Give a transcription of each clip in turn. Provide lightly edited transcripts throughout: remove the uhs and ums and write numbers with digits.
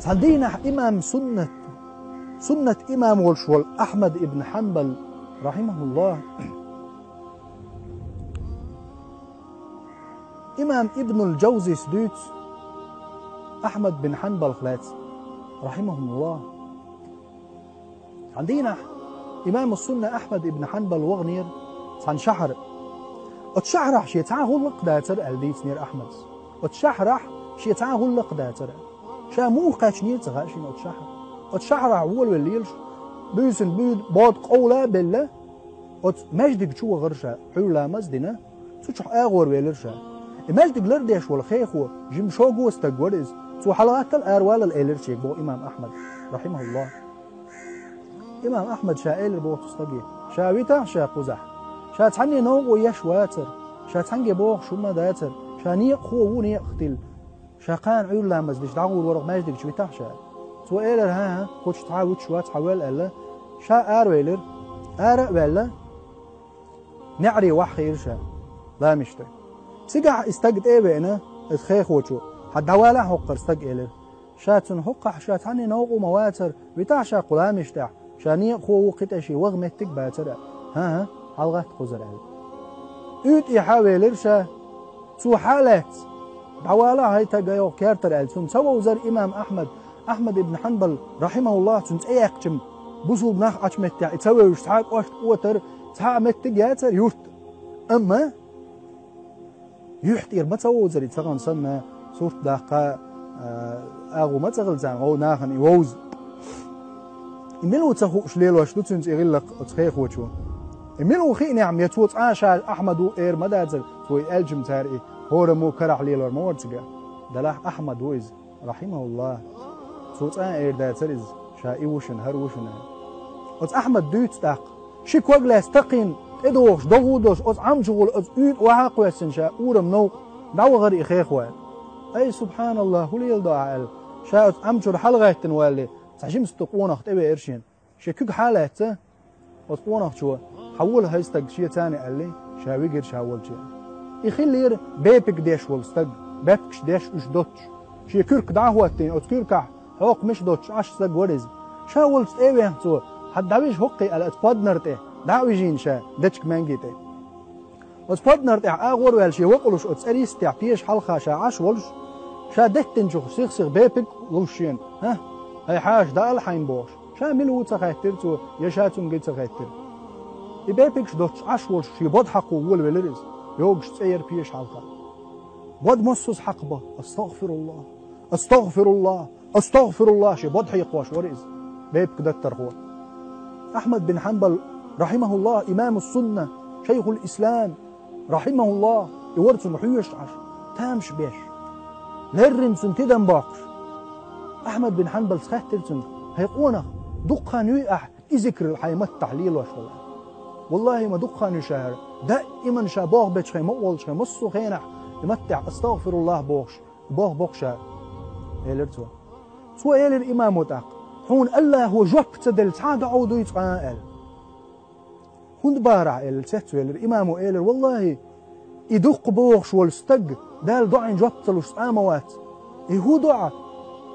عندنا إمام سنة إمام والشول أحمد بن حنبل رحمه الله. إمام ابن الجوزي سدوت أحمد بن حنبل خلات رحمه الله. عندنا إمام السنة أحمد بن حنبل وغنير عن شحر اتشحرح شي تعا غلق داتر الديت نير أحمد اتشحرح شي تعا غلق داتر شا مو قاشنير تغاشين اتشحرح أول والليلش بيسن بيد بعد قولا بالله مجدك شو غرشا حولا مزدنا سوچ أغور ويلرشا مجدك لرديش والخيخو جيم شوغو استقورز سو حلقات الأروال الإيلرشيك بو إمام أحمد رحمه الله. إمام أحمد شا إيلر بو تستقي شا ويتا شا قزح شا تعني نوغ ويش واتر شا تعني بوغ شما داتر شا نيق خو ونيق ختل شا قان عيول لامز ديش دعور ورق مجدك شويتا شا سو إيلر ها خوش تعاود شوات حوال ألا شا أرويلر أرق ولا نعري وحخير شا لا مشتي سيقع استقد إيه بينا اتخيخ وشو حد هوالا حقر استق إيلر شاتن حقح شاتعني نوغ ومواتر ويتا شا قلا مشتع شانيق خو وقتشي وغمتك باتر ها حلقات قزر اوت يحاول شا تو حالات دعوالا هاي تاقايو كارتر سن سوى وزر إمام أحمد بن حنبل رحمه الله سنت ايقشم بوصل بناخ أشمتع يتسوي وشتعاك أشت قوتر تها متك ياتر يورت أما يحتير ما تسوى وزر يتسغن سنة صورت داقا أغو ما تغل زان غو ناخن يووز إميلو تخو شليل واشتو تنس يغلق اتخيخ وشو إميلو خيني عم يتوت عاشا أحمد إير مدازل توي ألجم تارئي هورمو كرح ليل ورمورتقا دلاح أحمد ويز رحمه الله توت إير داترز شا إيوشن هروشن أت أحمد دوت داق شيك وغلاس تقين إدوش دغودوش أت عمجغول أت إيد وعاقوسن شا أورم نو دعو غري خيخوان أي سبحان الله هليل دعال شا أت عمجر حلغة والي تعجم استقونخ تبي إرشين شكوك حالته وتقونخ شو حولها يستق شيء ثاني قال لي شاويجر شاول شيء يخلير بيبك ديش والستق بيبكش ديش وش دوتش شيء كرك دعوتين أو كرك حوق مش دوتش عش استق ورز شاول تبي تو حد دعويش حقي على تبادنرته دعويجين شا دتشك مانجيته وتبادنرته أغور والشيء وقلوش أتسريس تعبيش حلقة شا عش ولش شا دتن شو سيخ بيبك لوشين ها هاي حاج دا الحين بوش شامل هو تخاطر تو يشاتون قد تخاطر يبيبكش دوتش عشول شي بود حقو ول ولرز يوغش تسير بيش حلقة بود مصوص حقبه استغفر الله شي بود حيقواش ورز بيبك دكتر هو أحمد بن حنبل رحمه الله إمام السنة شيخ الإسلام رحمه الله يورث محيش عش تامش بيش لرن سنتدن باقش أحمد بن حنبل سخاترتن هيقونا دقان يقح يذكر الحيمات تحليل وشغل والله ما دقان يشهر دائما شابوغ بيتشخي مقول شخي مصو خينح يمتع استغفر الله بوغ بوغشا هيلرتو سوى هيلر إمام وتاق حون الله هو جوب تدل تعاد عودو يتقائل هون بارع هيلر تهتو هيلر إمامو هيلر والله يدق بوغش والستق دال دعين جوب تلوش آموات هو دعا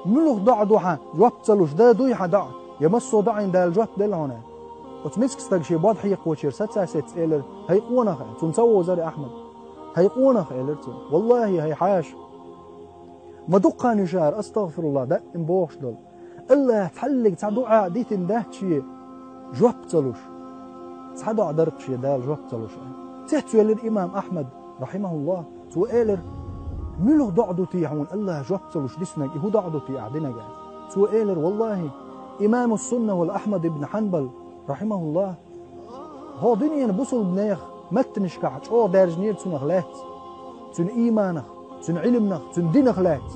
ملوخ دع دوحة جواب تلوش دا دويحة دع يمسو دعين دا الجواب دل هنا وتمسك استقشي بعض حيق وشير ست إيلر هيقونخ تنسوه وزاري أحمد هيقونخ إيلرتو والله هي حاش ما دقا نشار أستغفر الله دا انبوخش دول إلا تحلق تعدوعا ديتن ده شي جواب تلوش تعدوع درق شي دا الجواب تلوش تحتو إيلر إمام أحمد رحمه الله تو إيلر ملوخ دعدو تيحون الله جوبتلوش ديسنك هو دعدو تيعدنا جاي سو إيلر والله إمام السنة والأحمد بن حنبل رحمه الله هو دنيا بوصل بنيخ متنش كحش أو دارجنير تون غلات تون إيمانخ تون علمنخ تون دينخ لات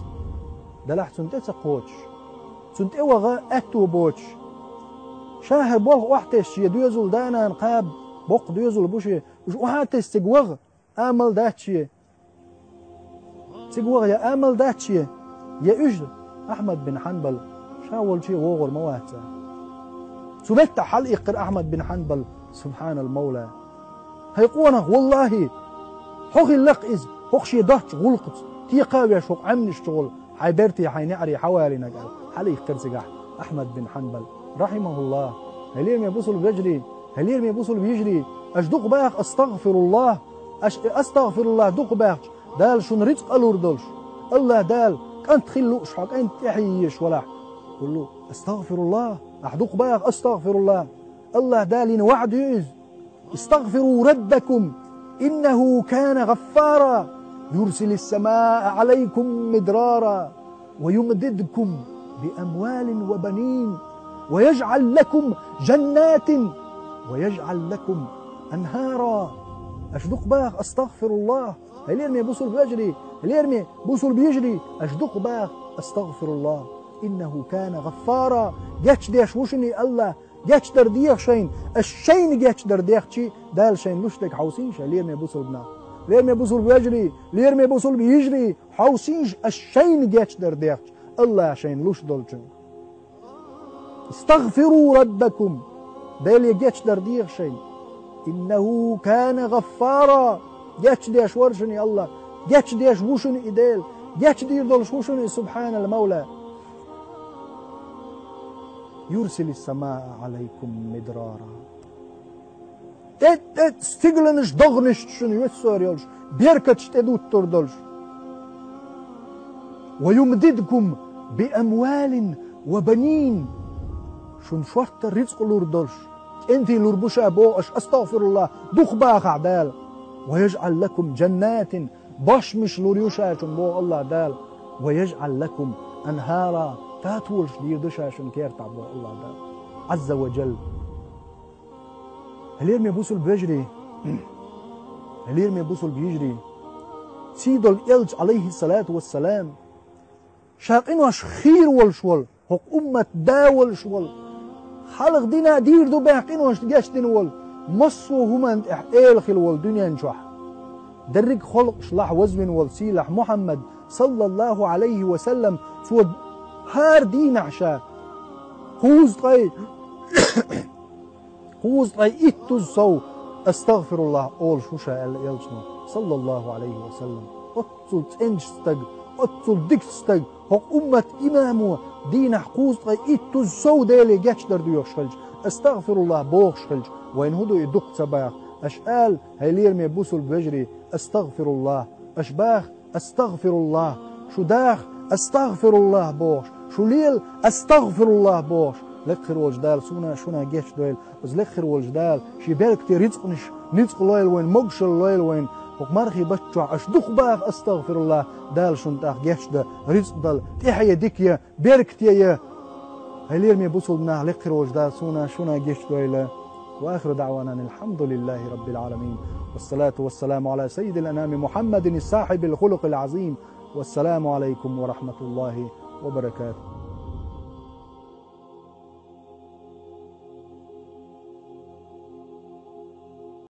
دلح تون تتقوش تون تيوغا أتو بوش شاهر بوغ وحتش يدوزل دانا نقاب بوق دوزل بوشي وحتش تقوغ آمل داتشي تقوغ يا آمل داتشي يا أجل أحمد بن حنبل شاول شي وغر مواتا سبت حل يقر أحمد بن حنبل سبحان المولى هيقونه والله حوخي اللق إز حوخ شي دهش غلقت تيقاوي شوق عمنش شغل عبرتي حينعري حوالي نقال حليق كرسقح أحمد بن حنبل رحمه الله هلير ما بوصل بيجري هلير ما بوصل بيجري أشدق باخ أستغفر الله أستغفر الله دق باخ دال شن رزق ألور دولش الله دال كانت خلوش حق أنت تحييش ولا قل له أستغفر الله أحدق باخ أستغفر الله الله دال وعد يز استغفروا ربكم إنه كان غفارا يرسل السماء عليكم مدرارا ويمددكم بأموال وبنين ويجعل لكم جنات ويجعل لكم أنهارا أشدق باخ أستغفر الله هل يرمي بوصل بيجري هل يرمي بوصل بيجري أشدق باخ أستغفر الله إنه كان غفارا جاتش ديش وشني الله جاتش درديخ شين الشين جاتش درديخ شي دال شين لشتك حوسينش هل يرمي بوصل بنا ليرمي بوصل بيجري ليرمي بوصل بيجري حوسينش الشين جاتش درديخ الله شين لش دولشن استغفروا ربكم دال جاتش درديخ شين إنه كان غفارا جاتش ديش ورشني الله جاتش ديش وشني إديل جاتش دير دولش وشني سبحان المولى يرسل السماء عليكم مدرارا استغلنش ضغنش شنو يسور يولش بيركتش تدوت تردولش ويمددكم بأموال وبنين شن شرط الرزق لوردولش انتي لوربوشا بوش استغفر الله دوخ باخ عدال ويجعل لكم جنات باش مش لوريوشا شن بو الله دال ويجعل لكم أنهارا تاتولش دير دشا شن كير تعبو الله دال عز وجل هل يرمي بوصل بيجري هل يرمي بوصل بيجري سيد الإلج عليه الصلاة والسلام شاقين واش خير والشول هق أمة داول شول خلق دينا دير دو باقين واش تجاش دين وال مصو هما إحقيل خل والدنيا نشوح درق خلق شلاح وزن والسيلح محمد صلى الله عليه وسلم سود هار دين عشاء خوز طي خوز طي إتوز صو استغفر الله أول شوشا يلجنو صلى الله عليه وسلم أتصل تنشستق أتصل ديكستق هق أمة إمامه دين حقوز طي إتوز صو ديلي جاتش دردو يخشلج استغفر الله بوخشلج وين هدو يدق سباق أشقال هيلير مي بوصل بجري استغفر الله أشباخ استغفر الله شو داخ استغفر الله بوش شو ليل استغفر الله بوش لخر وجدال سونا شونا جيش دويل بس لخر وجدال شي بالك تي رزقنش نزق ليل وين مقش الليل وين وقمرخي بتشع اشدخ باخ استغفر الله دال شون تاخ جيش ده رزق دال تحيا ديكيا بيركتيا هيلير مي بوصل بنا لخر وجدال سونا شونا جيش دويل وآخر دعوانا الحمد لله رب العالمين والصلاة والسلام على سيد الأنام محمد الصاحب الخلق العظيم والسلام عليكم ورحمة الله وبركاته.